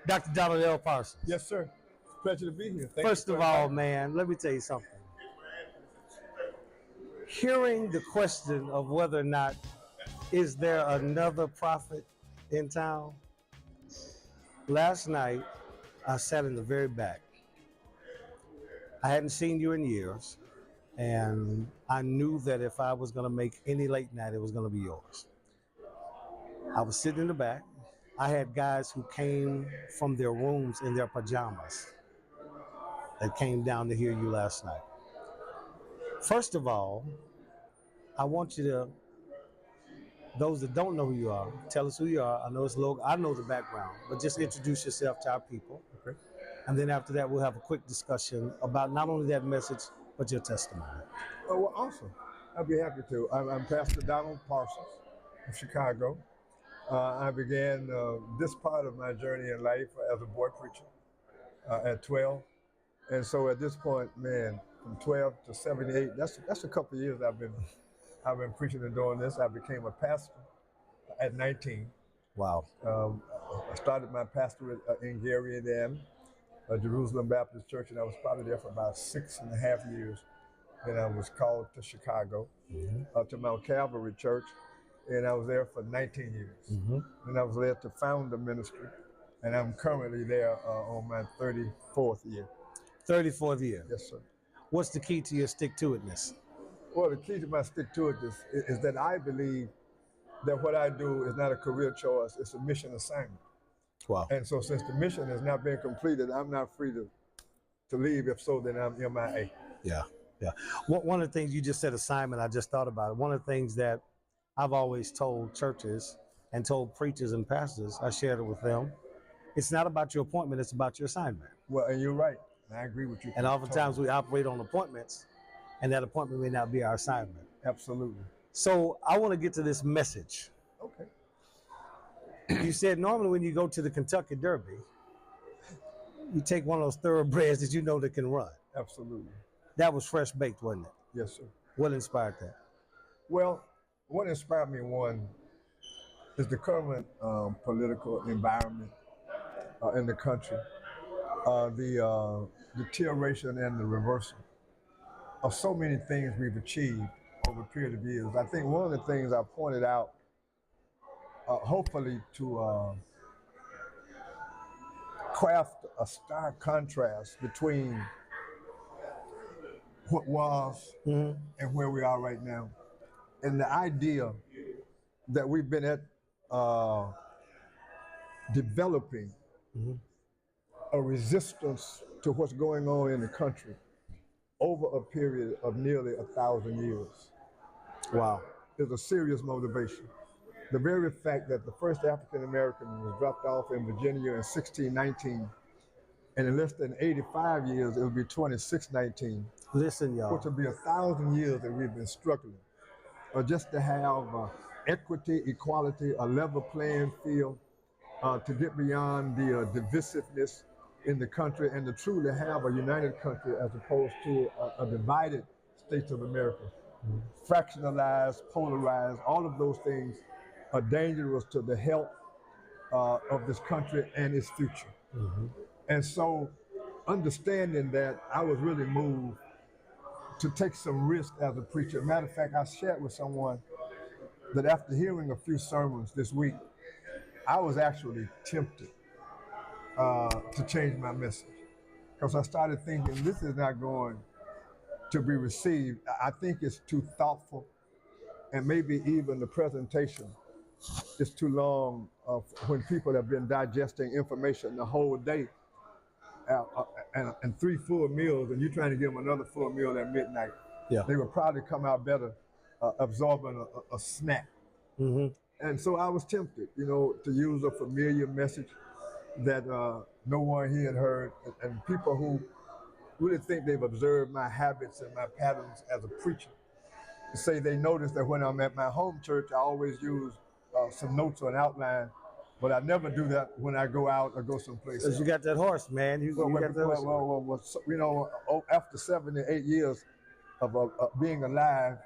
Dr. Donald L. Parson. Yes, sir. It's a pleasure to be here. First of all, man, let me tell you something. Hearing the question of whether or not is there another prophet in town, last night I sat in the very back. I hadn't seen you in years, and I knew that if I was going to make any late night, it was going to be yours. I was sitting in the back. I had guys who came from their rooms in their pajamas that came down to hear you last night. First of all, I want you to, those that don't know who you are, tell us who you are. I know it's low, I know the background, but just introduce yourself to our people. Okay. And then after that, we'll have a quick discussion about not only that message, but your testimony. Oh, well, awesome. I'll be happy to. I'm Pastor Donald Parson of Chicago. I began this part of my journey in life as a boy preacher at 12. And so at this point, man, from 12 to 78, that's a couple of years I've been preaching and doing this. I became a pastor at 19. Wow. I started my pastorate in Gary, Indiana, Jerusalem Baptist Church, and I was probably there for about 6.5 years. Then I was called to Chicago, to Mount Calvary Church, and I was there for 19 years. Then I was led to found the ministry, and I'm currently there on my 34th year. 34th year. Yes, sir. What's the key to your stick-to-itness? Well, the key to my stick-to-itness is that I believe that what I do is not a career choice, it's a mission assignment. Wow. And so since the mission has not been completed, I'm not free to leave. If so, then I'm MIA. Yeah, yeah. One of the things you just said, assignment, I just thought about it. One of the things that I've always told churches and told preachers and pastors, I shared it with them, it's not about your appointment, it's about your assignment. Well, and you're right. I agree with you. And oftentimes we operate on appointments, and that appointment may not be our assignment. Absolutely. So I want to get to this message. Okay. You said normally when you go to the Kentucky Derby, you take one of those thoroughbreds that you know that can run. Absolutely. That was fresh baked, wasn't it? Yes, sir. What inspired that? Well, what inspired me, one, is the current political environment in the country, the deterioration and the reversal of so many things we've achieved over a period of years. I think one of the things I pointed out, hopefully to craft a stark contrast between what was and where we are right now. And the idea that we've been at developing a resistance to what's going on in the country over a period of nearly 1,000 years. Wow. Is a serious motivation. The very fact that the first African American was dropped off in Virginia in 1619, and in less than 85 years, it will be 2619. Listen, y'all. Which will be 1,000 years that we've been struggling. Just to have equity, equality, a level playing field, to get beyond the divisiveness in the country, and to truly have a united country as opposed to a divided States of America. Fractionalized, polarized, all of those things are dangerous to the health of this country and its future. And so, understanding that, I was really moved to take some risk as a preacher. Matter of fact, I shared with someone that after hearing a few sermons this week, I was actually tempted to change my message, because I started thinking this is not going to be received. I think it's too thoughtful, and maybe even the presentation is too long when people have been digesting information the whole day and 3 full meals, and you're trying to give them another full meal at midnight. Yeah. They would probably come out better absorbing a snack. And so I was tempted, to use a familiar message that no one here had heard, and people who really think they've observed my habits and my patterns as a preacher say they notice that when I'm at my home church, I always use some notes or an outline, but I never do that when I go out or go someplace else. Because you got that horse, man. You got that horse. After 78 years of being alive,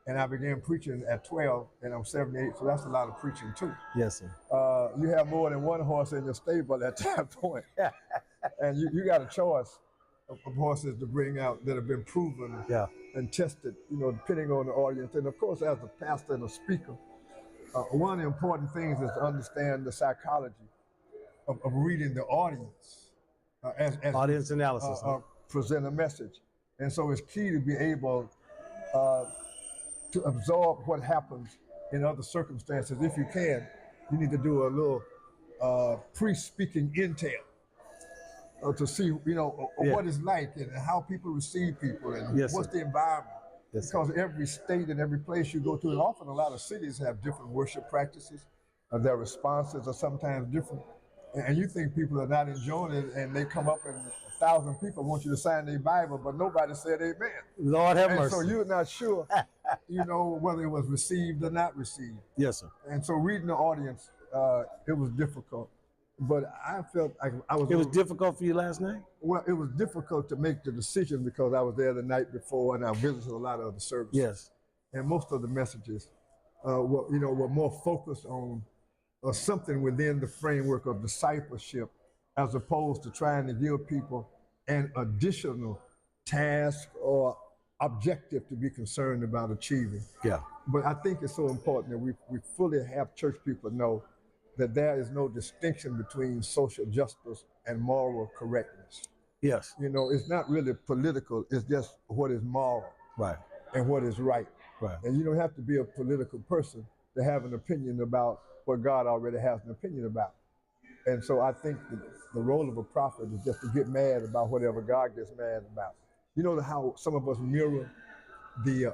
and I began preaching at 12, and I'm 78, so that's a lot of preaching too. Yes, sir. you have more than one horse in your stable at that point. And you got a choice of horses to bring out that have been proven and tested, depending on the audience. And of course, as a pastor and a speaker, one of the important things is to understand the psychology of reading the audience as audience analysis, present a message. And so it's key to be able to absorb what happens in other circumstances. If you can, you need to do a little pre-speaking intel to see, what it's like and how people receive people and what's the environment. Because every state and every place you go to, and often a lot of cities have different worship practices, their responses are sometimes different. And you think people are not enjoying it, and they come up and 1,000 people want you to sign their Bible, but nobody said amen. Lord have mercy. So you're not sure, whether it was received or not received. Yes, sir. And so reading the audience, it was difficult. But I felt like I was... It was difficult for you last night? Well, it was difficult to make the decision because I was there the night before and I visited a lot of the services. Yes. And most of the messages were more focused on something within the framework of discipleship as opposed to trying to give people an additional task or objective to be concerned about achieving. Yeah. But I think it's so important that we fully have church people know that there is no distinction between social justice and moral correctness. Yes. It's not really political, it's just what is moral. Right. And what is right. Right. And you don't have to be a political person to have an opinion about what God already has an opinion about. And so I think that the role of a prophet is just to get mad about whatever God gets mad about. You know how some of us mirror the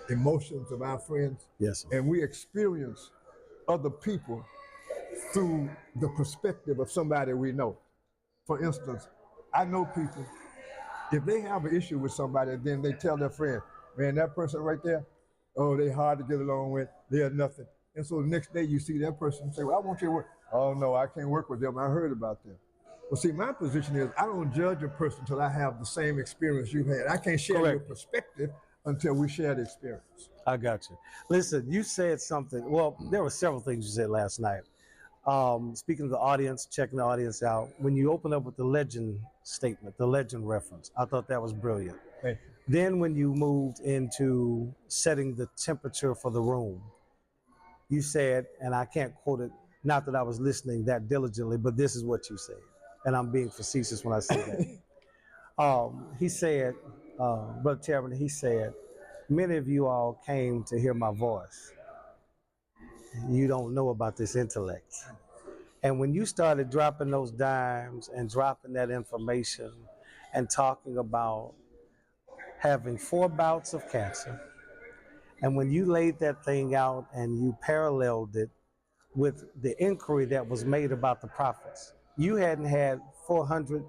emotions of our friends? Yes, sir. And we experience other people through the perspective of somebody we know. For instance, I know people, if they have an issue with somebody, then they tell their friend, man, that person right there, oh, they hard to get along with, they're nothing. And so the next day you see that person and say, well, I want you to work. Oh no, I can't work with them, I heard about them. Well, see, my position is I don't judge a person until I have the same experience you've had. I can't share your perspective until we share the experience. I got you. Listen, you said something, well, there were several things you said last night. Speaking of the audience, checking the audience out, when you opened up with the legend statement, the legend reference, I thought that was brilliant. Thank you. Then when you moved into setting the temperature for the room, you said, and I can't quote it, not that I was listening that diligently, but this is what you said. And I'm being facetious when I say that. He said, Brother Chairman, he said, many of you all came to hear my voice. You don't know about this intellect. And when you started dropping those dimes and dropping that information and talking about having 4 bouts of cancer, and when you laid that thing out and you paralleled it with the inquiry that was made about the prophets, you hadn't had 400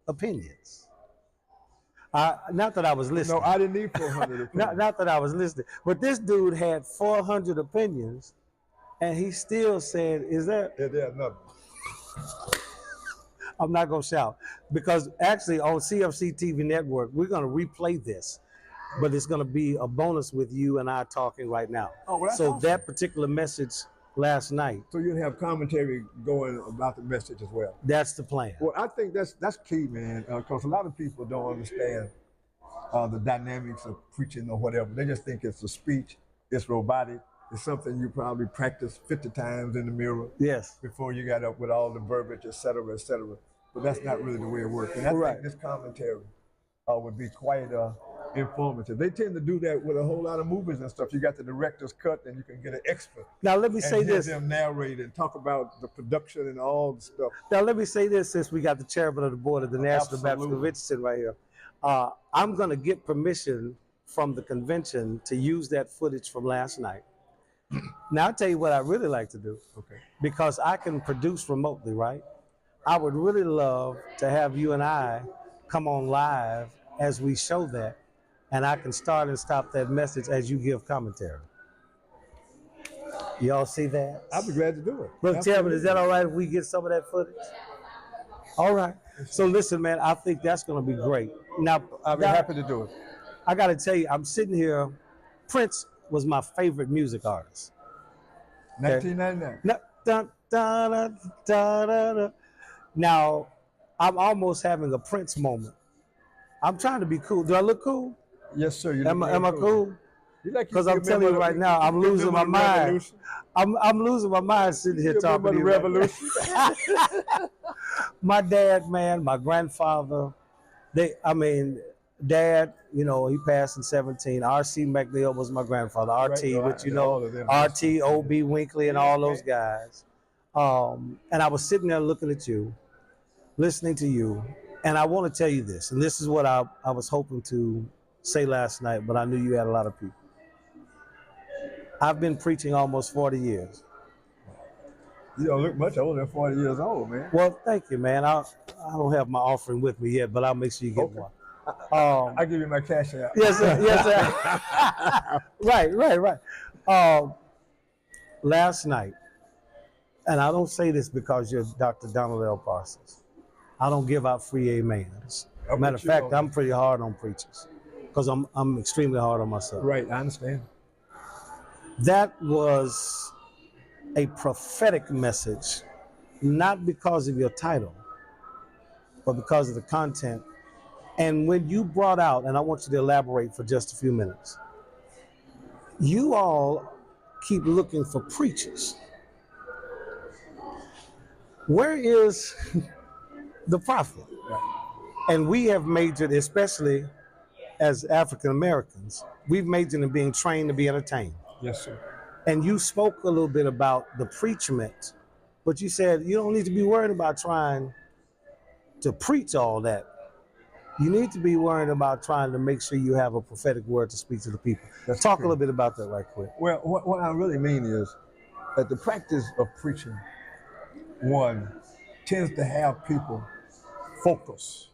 opinions. Not that I was listening. No, I didn't need 400 opinions. not that I was listening. But this dude had 400 opinions, and he still said, is that? Yeah, there's nothing. I'm not going to shout. Because actually on CFC TV Network, we're going to replay this. But it's going to be a bonus with you and I talking right now. Oh, well, that's so awesome. That particular message last night. So you'll have commentary going about the message as well. That's the plan. Well, I think that's key, man, because a lot of people don't understand the dynamics of preaching or whatever. They just think it's a speech, it's robotic, it's something you probably practiced 50 times in the mirror. Yes. Before you got up with all the verbiage, et cetera, et cetera. But that's not really the way it works. And I think this commentary would be quite informative. They tend to do that with a whole lot of movies and stuff. You got the director's cut, and you can get an extra. Now let me say this. Them narrate and talk about the production and all the stuff. Now let me say this, since we got the chairman of the board of the National Baptist Convention sitting right here. I'm going to get permission from the convention to use that footage from last night. Now I'll tell you what I really like to do. Okay. Because I can produce remotely, right? I would really love to have you and I come on live as we show that, and I can start and stop that message as you give commentary. Y'all see that? I'll be glad to do it. Brother Chairman, is that all right if we get some of that footage? All right. So listen, man, I think that's going to be great. Now, I'll be happy to do it. I got to tell you, I'm sitting here. Prince was my favorite music artist. 1999. Dun, da, da, da, da, da. Now, I'm almost having a Prince moment. I'm trying to be cool. Do I look cool? Yes, sir. You Am I cool? Because you I'm telling you right now, I'm losing my mind. I'm losing my mind sitting here talking to you. Revolution. My dad, man, my grandfather, Dad, you know, he passed in 17. R.C. McNeil was my grandfather. R.T., Right, which you know, them, R.T., O.B. Winkley, and all those guys. And I was sitting there looking at you, listening to you, and I want to tell you this, and this is what I was hoping to say last night, but I knew you had a lot of people. I've been preaching almost 40 years. You don't look much older than 40 years old, man. Well, thank you, man. I don't have my offering with me yet, but I'll make sure you get one. I'll give you my cash out. Yes, sir. Yes, sir. Right. Last night, and I don't say this because you're Dr. Donald L. Parsons. I don't give out free amens. Matter of fact, I'm pretty hard on preachers because I'm extremely hard on myself. Right, I understand. That was a prophetic message, not because of your title, but because of the content. And when you brought out, and I want you to elaborate for just a few minutes, you all keep looking for preachers. Where is the prophet? And we have majored, especially as African Americans, we've majored in being trained to be entertained. Yes, sir. And you spoke a little bit about the preachment, but you said you don't need to be worried about trying to preach all that. You need to be worried about trying to make sure you have a prophetic word to speak to the people. Talk a little bit about that right quick. Well, what I really mean is that the practice of preaching, one, tends to have people focus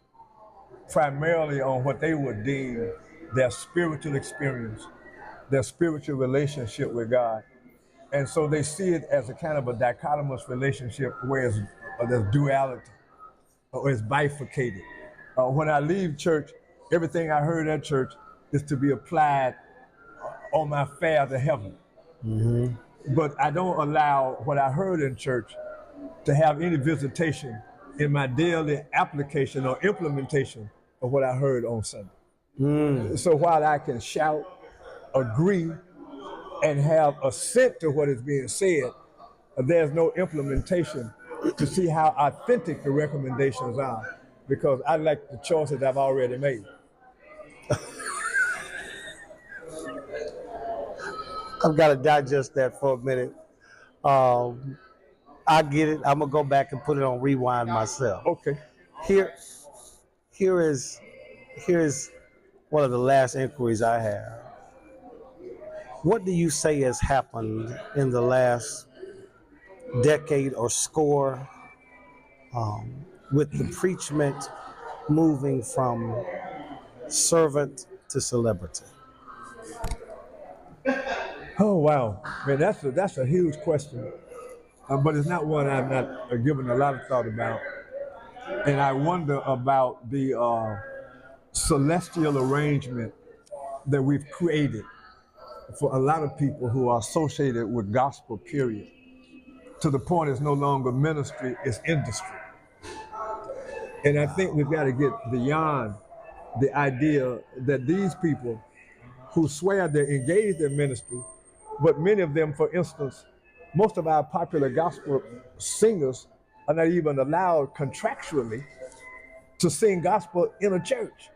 primarily on what they would deem their spiritual experience, their spiritual relationship with God. And so they see it as a kind of a dichotomous relationship where there's duality or it's bifurcated. When I leave church, everything I heard at church is to be applied on my fare to heaven. Mm-hmm. But I don't allow what I heard in church to have any visitation in my daily application or implementation of what I heard on Sunday. Mm. So while I can shout, agree, and have assent to what is being said, there's no implementation to see how authentic the recommendations are, because I like the choices I've already made. I've got to digest that for a minute. I get it. I'm gonna go back and put it on rewind myself. Okay. Here is one of the last inquiries I have. What do you say has happened in the last decade or score with the preachment moving from servant to celebrity? Oh, wow. Man, that's a huge question. But it's not one I've not given a lot of thought about. And I wonder about the celestial arrangement that we've created for a lot of people who are associated with gospel, period. To the point it's no longer ministry, it's industry. And I think we've got to get beyond the idea that these people who swear they're engaged in ministry, but many of them, for instance, most of our popular gospel singers are not even allowed contractually to sing gospel in a church.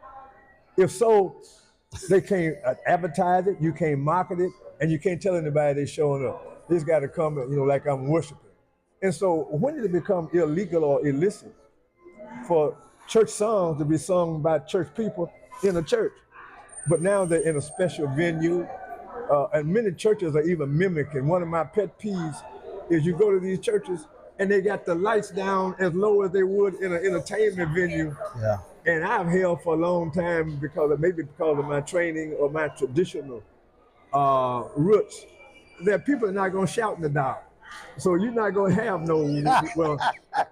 If so, they can't advertise it, you can't market it, and you can't tell anybody they're showing up. They just got to come, like I'm worshiping. And so when did it become illegal or illicit for church songs to be sung by church people in a church? But now they're in a special venue, and many churches are even mimicking. One of my pet peeves is you go to these churches and they got the lights down as low as they would in an entertainment venue. Yeah. And I've held for a long time because of my training or my traditional roots, that people are not going to shout in the dark. So you're not going to have no, well,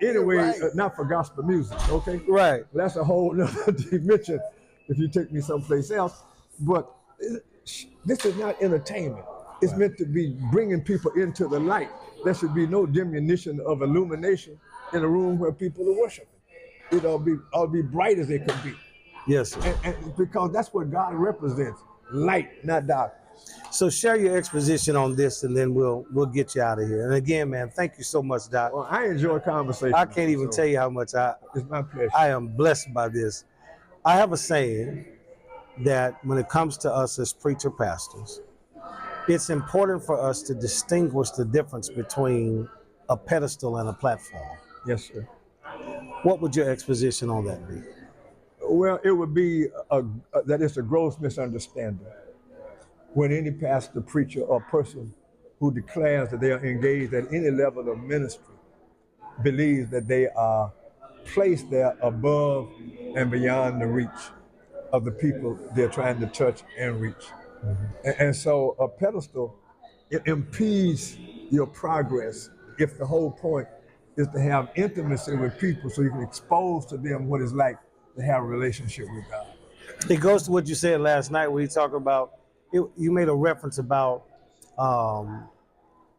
anyway, right. Not for gospel music, okay? Right. That's a whole nother dimension if you take me someplace else. But this is not entertainment. It's meant to be bringing people into the light. There should be no diminution of illumination in a room where people are worshiping. It ought to be bright as it can be. Yes, sir. And because that's what God represents, light, not dark. So share your exposition on this, and then we'll get you out of here. And again, man, thank you so much, Doc. Well, I enjoy conversation. I can't even tell you how much it's my pleasure. I am blessed by this. I have a saying that when it comes to us as preacher pastors, it's important for us to distinguish the difference between a pedestal and a platform. Yes, sir. What would your exposition on that be? Well, it would be that it's a gross misunderstanding when any pastor, preacher, or person who declares that they are engaged at any level of ministry believes that they are placed there above and beyond the reach of the people they're trying to touch and reach. Mm-hmm. And so a pedestal, it impedes your progress if the whole point is to have intimacy with people so you can expose to them what it's like to have a relationship with God. It goes to what you said last night where you talk about, you made a reference about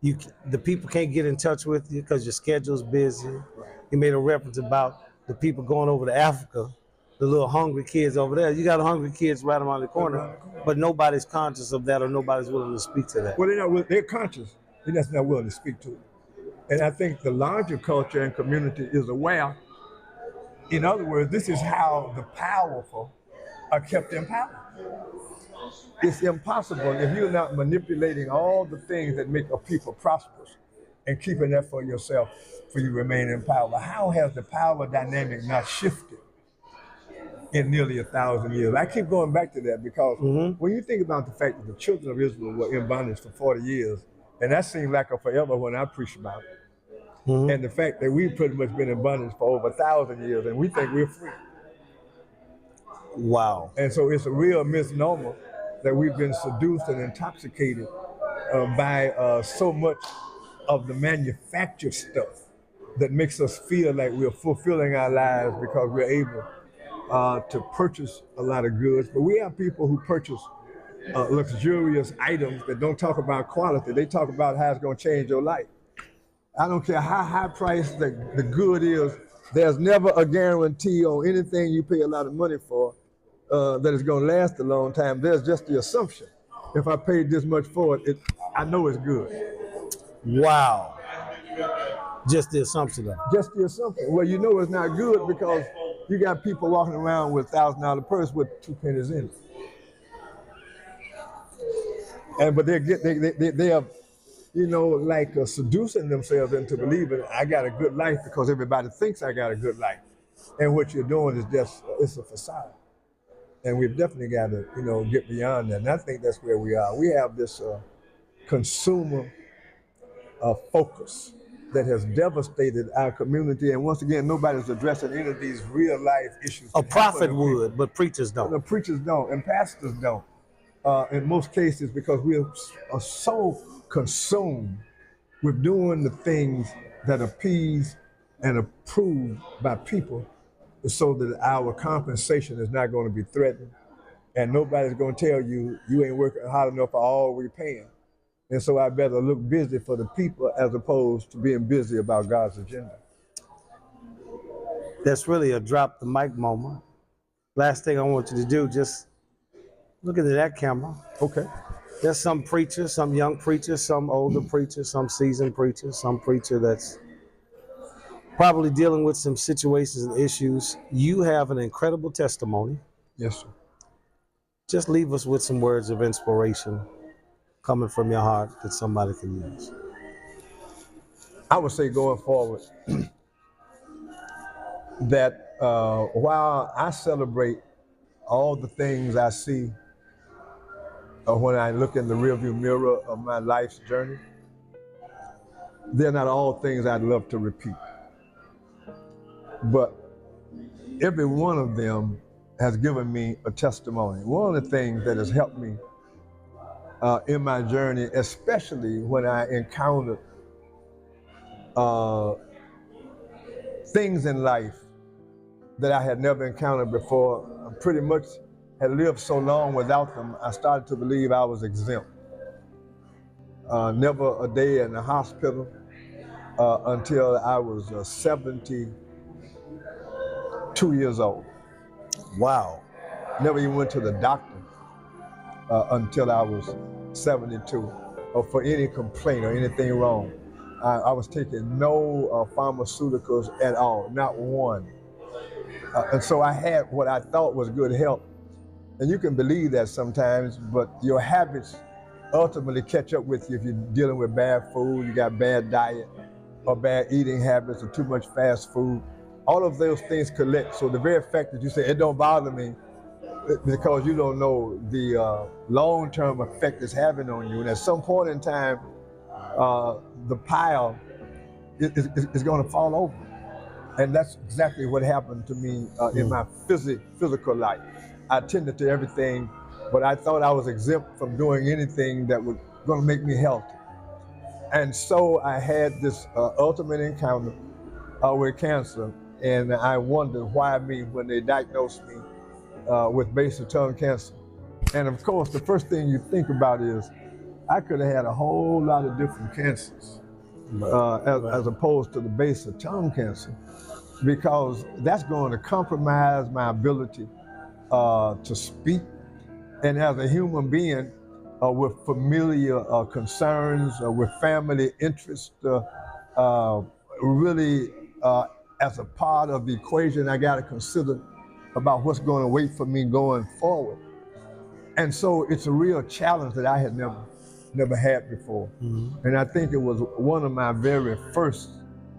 the people can't get in touch with you because your schedule's busy. Right. You made a reference about the people going over to Africa, the little hungry kids over there. You got hungry kids right around the corner, but nobody's conscious of that or nobody's willing to speak to that. Well, they're conscious. They're just not willing to speak to it. And I think the larger culture and community is aware. In other words, this is how the powerful are kept in power. It's impossible if you're not manipulating all the things that make a people prosperous and keeping that for yourself for you remain in power. How has the power dynamic not shifted in nearly 1,000 years? I keep going back to that because when you think about the fact that the children of Israel were in bondage for 40 years, and that seemed like a forever when I preach about it, and the fact that we've pretty much been in bondage for over 1,000 years and we think we're free. Wow. And so it's a real misnomer that we've been seduced and intoxicated by so much of the manufactured stuff that makes us feel like we're fulfilling our lives because we're able to purchase a lot of goods. But we have people who purchase luxurious items that don't talk about quality. They talk about how it's going to change your life. I don't care how high priced the good is, there's never a guarantee on anything you pay a lot of money for that it's going to last a long time. There's just the assumption. If I paid this much for it, I know it's good. Wow. Just the assumption of it. Just the assumption. Well, you know it's not good because you got people walking around with $1,000 purse with 2 pennies in it. But they are, like seducing themselves into believing I got a good life because everybody thinks I got a good life. And what you're doing is just, it's a facade. And we've definitely got to, get beyond that. And I think that's where we are. We have this consumer focus that has devastated our community. And once again, nobody's addressing any of these real life issues. A prophet would, but preachers don't. The preachers don't, and pastors don't. In most cases, because we are so consumed with doing the things that appease and approved by people so that our compensation is not going to be threatened. And nobody's going to tell you, you ain't working hard enough for all we're paying. And so I better look busy for the people as opposed to being busy about God's agenda. That's really a drop the mic moment. Last thing I want you to do, just look into that camera. Okay. There's some preachers, some young preachers, some older preachers, some seasoned preachers, some preacher that's probably dealing with some situations and issues. You have an incredible testimony. Yes, sir. Just leave us with some words of inspiration coming from your heart that somebody can use. I would say going forward that while I celebrate all the things I see when I look in the rearview mirror of my life's journey, they're not all things I'd love to repeat. But every one of them has given me a testimony. One of the things that has helped me in my journey, especially when I encountered things in life that I had never encountered before, I pretty much had lived so long without them, I started to believe I was exempt. never a day in the hospital until I was 72 years old. Wow. Never even went to the doctor until I was 72 or for any complaint or anything wrong. I was taking no pharmaceuticals at all, not one. And so I had what I thought was good health. And you can believe that sometimes, but your habits ultimately catch up with you if you're dealing with bad food, you got bad diet, or bad eating habits, or too much fast food. All of those things collect. So the very fact that you say, it don't bother me, because you don't know the long-term effect it's having on you. And at some point in time, the pile is going to fall over. And that's exactly what happened to me in my physical life. I attended to everything, but I thought I was exempt from doing anything that was going to make me healthy. And so I had this ultimate encounter with cancer, and I wondered why me when they diagnosed me with basal tongue cancer. And of course, the first thing you think about is, I could have had a whole lot of different cancers as opposed to the basal tongue cancer, because that's going to compromise my ability to speak. And as a human being with familiar concerns, with family interests, really as a part of the equation, I got to consider about what's going to wait for me going forward. And so it's a real challenge that I had never had before. And I think it was one of my very first,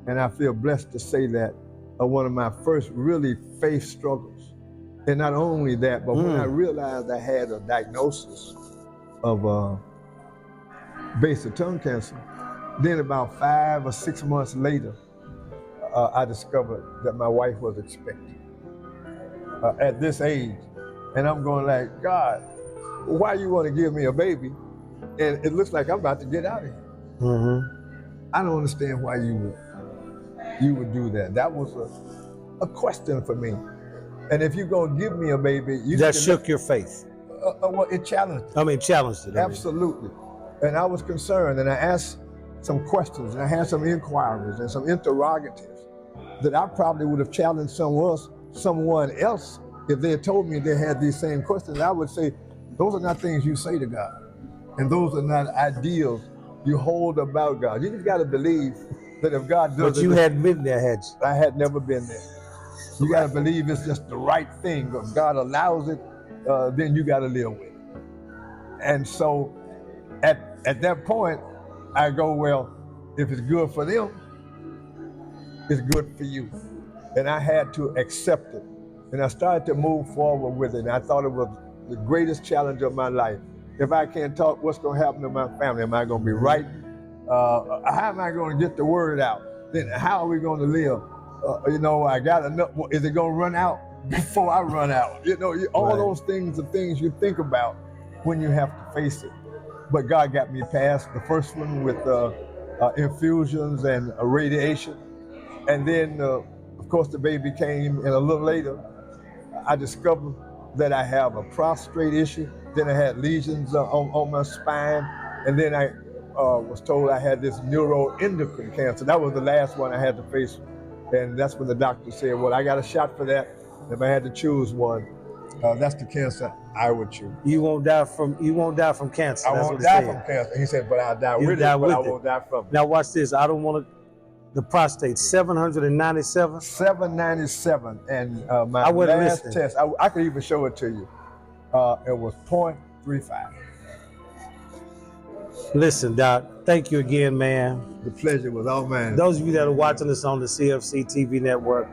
and I feel blessed to say that, one of my first really faith struggles. And not only that, but when I realized I had a diagnosis of basal tongue cancer, then about 5 or 6 months later, I discovered that my wife was expecting at this age. And I'm going like, God, why you want to give me a baby? And it looks like I'm about to get out of here. I don't understand why you would do that. That was a question for me. And if you're going to give me a baby, you that shook your faith. Well, it challenged it. I mean, challenged it. Absolutely. And I was concerned, and I asked some questions, and I had some inquiries and some interrogatives that I probably would have challenged someone else if they had told me they had these same questions. I would say, those are not things you say to God, and those are not ideals you hold about God. You just got to believe that if God does it. But you hadn't been there, had you? I had never been there. You got to believe it's just the right thing. If God allows it, then you got to live with it. And so at that point, I go, well, if it's good for them, it's good for you. And I had to accept it. And I started to move forward with it. And I thought it was the greatest challenge of my life. If I can't talk, what's going to happen to my family? Am I going to be right? How am I going to get the word out? Then how are we going to live? I got enough. Is it going to run out before I run out? All those things are things you think about when you have to face it. But God got me past the first one with infusions and radiation. And then, of course, the baby came, and a little later, I discovered that I have a prostate issue. Then I had lesions on my spine. And then I was told I had this neuroendocrine cancer. That was the last one I had to face. And that's when the doctor said, well, I got a shot for that. If I had to choose one, that's the cancer I would choose. You won't die from cancer. I won't die from cancer. He said, but I'll die with it, but I won't die from it. Now watch this. I don't want to, the prostate, 797? 797. And my last test, I could even show it to you. It was 0.35. Listen, Doc, thank you again, man. The pleasure was all mine. Those of you that are watching us on the CFC TV Network,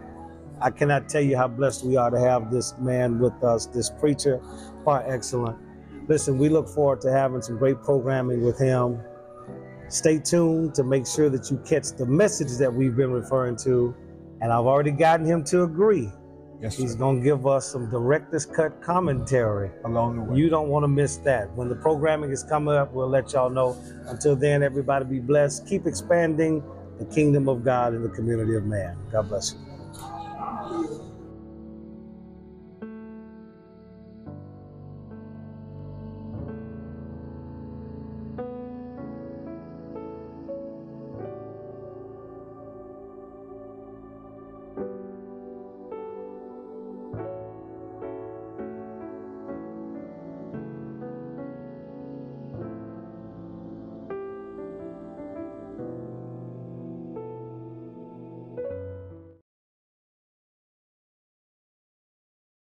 I cannot tell you how blessed we are to have this man with us, this preacher, par excellent. Listen, we look forward to having some great programming with him. Stay tuned to make sure that you catch the message that we've been referring to. And I've already gotten him to agree. Yes, sir. He's going to give us some director's cut commentary along the way. You don't want to miss that. When the programming is coming up, we'll let y'all know. Until then, everybody be blessed. Keep expanding the kingdom of God in the community of man. God bless you.